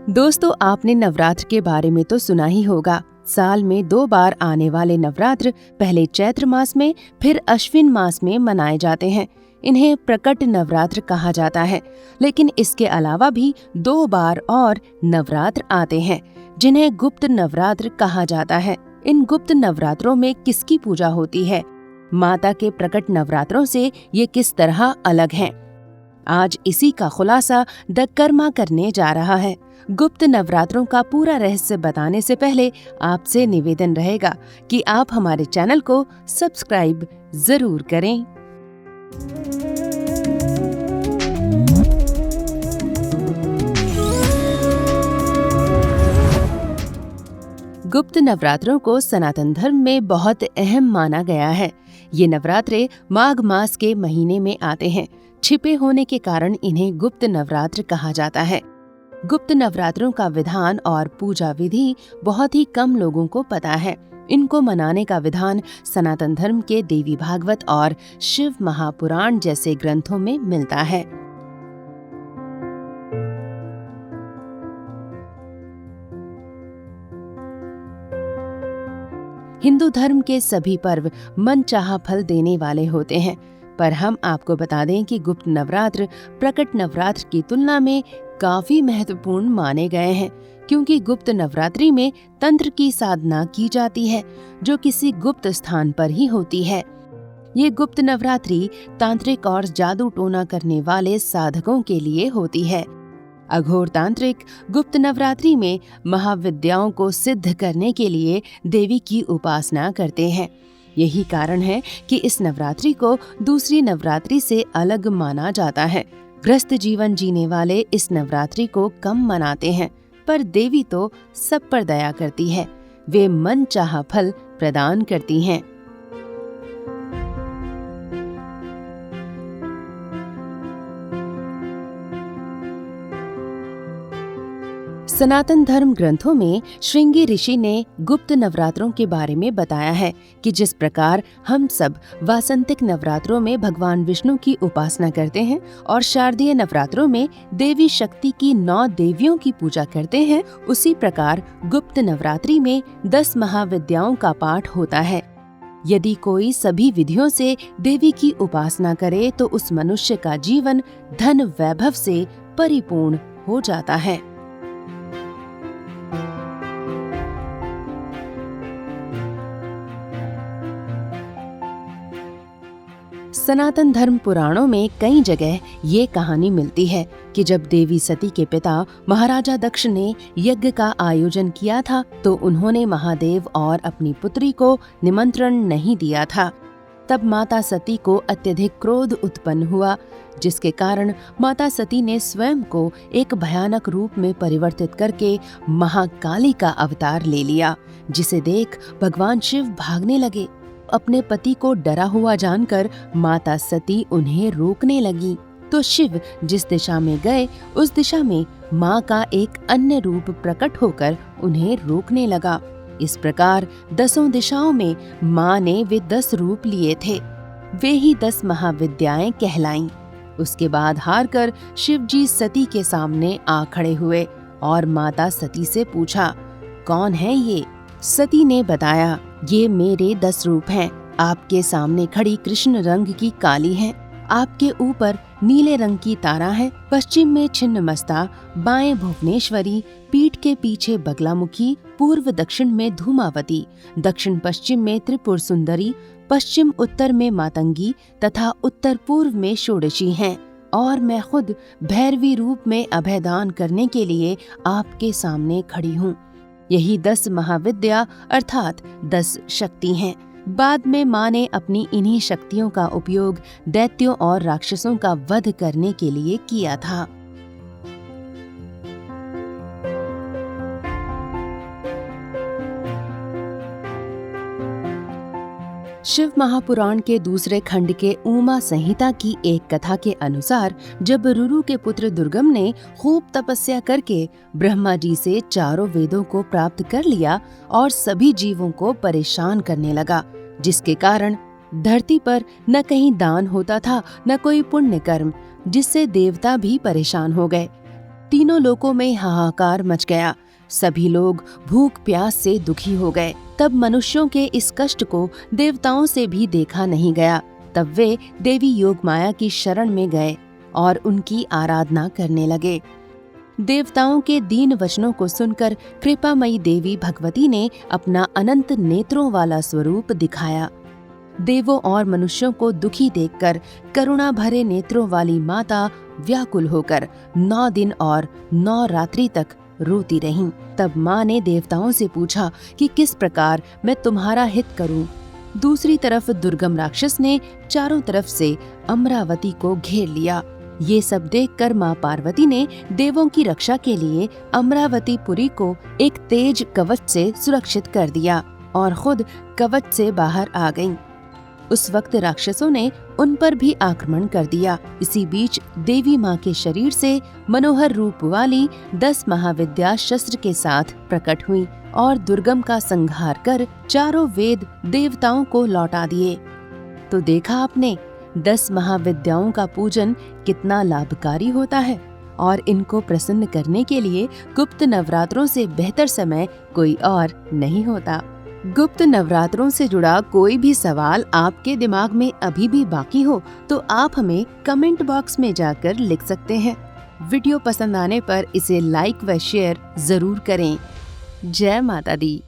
दोस्तों, आपने नवरात्र के बारे में तो सुना ही होगा। साल में 2 बार आने वाले नवरात्र पहले चैत्र मास में, फिर अश्विन मास में मनाए जाते हैं। इन्हें प्रकट नवरात्र कहा जाता है। लेकिन इसके अलावा भी 2 बार और नवरात्र आते हैं, जिन्हें गुप्त नवरात्र कहा जाता है। इन गुप्त नवरात्रों में किसकी पूजा होती है? माता के प्रकट नवरात्रों से ये किस तरह अलग हैं? आज इसी का खुलासा द कर्मा करने जा रहा है। गुप्त नवरात्रों का पूरा रहस्य बताने से पहले आपसे निवेदन रहेगा कि आप हमारे चैनल को सब्सक्राइब जरूर करें। गुप्त नवरात्रों को सनातन धर्म में बहुत अहम माना गया है। ये नवरात्रे माघ मास के महीने में आते हैं। छिपे होने के कारण इन्हें गुप्त नवरात्र कहा जाता है। गुप्त नवरात्रों का विधान और पूजा विधि बहुत ही कम लोगों को पता है। इनको मनाने का विधान सनातन धर्म के देवी भागवत और शिव महापुराण जैसे ग्रंथों में मिलता है। हिंदू धर्म के सभी पर्व मनचाहा फल देने वाले होते हैं, पर हम आपको बता दें कि गुप्त नवरात्र प्रकट नवरात्र की तुलना में काफी महत्वपूर्ण माने गए हैं, क्योंकि गुप्त नवरात्रि में तंत्र की साधना की जाती है, जो किसी गुप्त स्थान पर ही होती है। ये गुप्त नवरात्रि तांत्रिक और जादू टोना करने वाले साधकों के लिए होती है। अघोर तांत्रिक गुप्त नवरात्रि में महाविद्याओं को सिद्ध करने के लिए देवी की उपासना करते हैं। यही कारण है कि इस नवरात्रि को दूसरी नवरात्रि से अलग माना जाता है। ग्रस्त जीवन जीने वाले इस नवरात्रि को कम मनाते हैं, पर देवी तो सब पर दया करती है। वे मनचाहा फल प्रदान करती हैं। सनातन धर्म ग्रंथों में श्रृंगी ऋषि ने गुप्त नवरात्रों के बारे में बताया है कि जिस प्रकार हम सब वासंतिक नवरात्रों में भगवान विष्णु की उपासना करते हैं और शारदीय नवरात्रों में देवी शक्ति की 9 देवियों की पूजा करते हैं, उसी प्रकार गुप्त नवरात्रि में 10 महाविद्याओं का पाठ होता है। यदि कोई सभी विधियों से देवी की उपासना करे तो उस मनुष्य का जीवन धन वैभव से परिपूर्ण हो जाता है। सनातन धर्म पुराणों में कई जगह ये कहानी मिलती है कि जब देवी सती के पिता महाराजा दक्ष ने यज्ञ का आयोजन किया था, तो उन्होंने महादेव और अपनी पुत्री को निमंत्रण नहीं दिया था। तब माता सती को अत्यधिक क्रोध उत्पन्न हुआ, जिसके कारण माता सती ने स्वयं को एक भयानक रूप में परिवर्तित करके महाकाली का अवतार ले लिया, जिसे देख भगवान शिव भागने लगे। अपने पति को डरा हुआ जानकर माता सती उन्हें रोकने लगी, तो शिव जिस दिशा में गए उस दिशा में माँ का एक अन्य रूप प्रकट होकर उन्हें रोकने लगा। इस प्रकार 10 दिशाओं में माँ ने वे 10 रूप लिए थे। वे ही 10 महाविद्याएं कहलाईं। उसके बाद हारकर शिव जी सती के सामने आ खड़े हुए और माता सती से पूछा, कौन है ये? सती ने बताया, ये मेरे 10 रूप हैं। आपके सामने खड़ी कृष्ण रंग की काली है, आपके ऊपर नीले रंग की तारा है, पश्चिम में छिन्नमस्ता, बाएं भुवनेश्वरी, पीठ के पीछे बगलामुखी, पूर्व दक्षिण में धूमावती, दक्षिण पश्चिम में त्रिपुर सुंदरी, पश्चिम उत्तर में मातंगी तथा उत्तर पूर्व में षोडशी हैं। और मैं खुद भैरवी रूप में अभयदान करने के लिए आपके सामने खड़ी हूँ। यही 10 महाविद्या अर्थात 10 शक्ति हैं। बाद में माँ ने अपनी इन्हीं शक्तियों का उपयोग दैत्यों और राक्षसों का वध करने के लिए किया था। शिव महापुराण के दूसरे खंड के उमा संहिता की एक कथा के अनुसार, जब रुरु के पुत्र दुर्गम ने खूब तपस्या करके ब्रह्मा जी से चारों वेदों को प्राप्त कर लिया और सभी जीवों को परेशान करने लगा, जिसके कारण धरती पर न कहीं दान होता था न कोई पुण्य कर्म, जिससे देवता भी परेशान हो गए। तीनों लोकों में हाहाकार मच गया। सभी लोग भूख प्यास से दुखी हो गए। तब मनुष्यों के इस कष्ट को देवताओं से भी देखा नहीं गया। तब वे देवी योगमाया की शरण में गए और उनकी आराधना करने लगे। देवताओं के दीन वचनों को सुनकर कृपामयी देवी भगवती ने अपना अनंत नेत्रों वाला स्वरूप दिखाया। देवों और मनुष्यों को दुखी देखकर करुणा भरे नेत्रों वाली माता व्याकुल होकर 9 दिन और 9 रात्रि तक रोती रहीं। तब माँ ने देवताओं से पूछा कि किस प्रकार मैं तुम्हारा हित करूं। दूसरी तरफ दुर्गम राक्षस ने चारों तरफ से अमरावती को घेर लिया। ये सब देखकर माँ पार्वती ने देवों की रक्षा के लिए अमरावती पुरी को एक तेज कवच से सुरक्षित कर दिया और खुद कवच से बाहर आ गईं। उस वक्त राक्षसों ने उन पर भी आक्रमण कर दिया। इसी बीच देवी माँ के शरीर से मनोहर रूप वाली 10 महाविद्या शस्त्र के साथ प्रकट हुई और दुर्गम का संहार कर चारों वेद देवताओं को लौटा दिए। तो देखा आपने, 10 महाविद्याओं का पूजन कितना लाभकारी होता है और इनको प्रसन्न करने के लिए गुप्त नवरात्रों से बेहतर समय कोई और नहीं होता। गुप्त नवरात्रों से जुड़ा कोई भी सवाल आपके दिमाग में अभी भी बाकी हो तो आप हमें कमेंट बॉक्स में जाकर लिख सकते हैं। वीडियो पसंद आने पर इसे लाइक व शेयर जरूर करें। जय माता दी।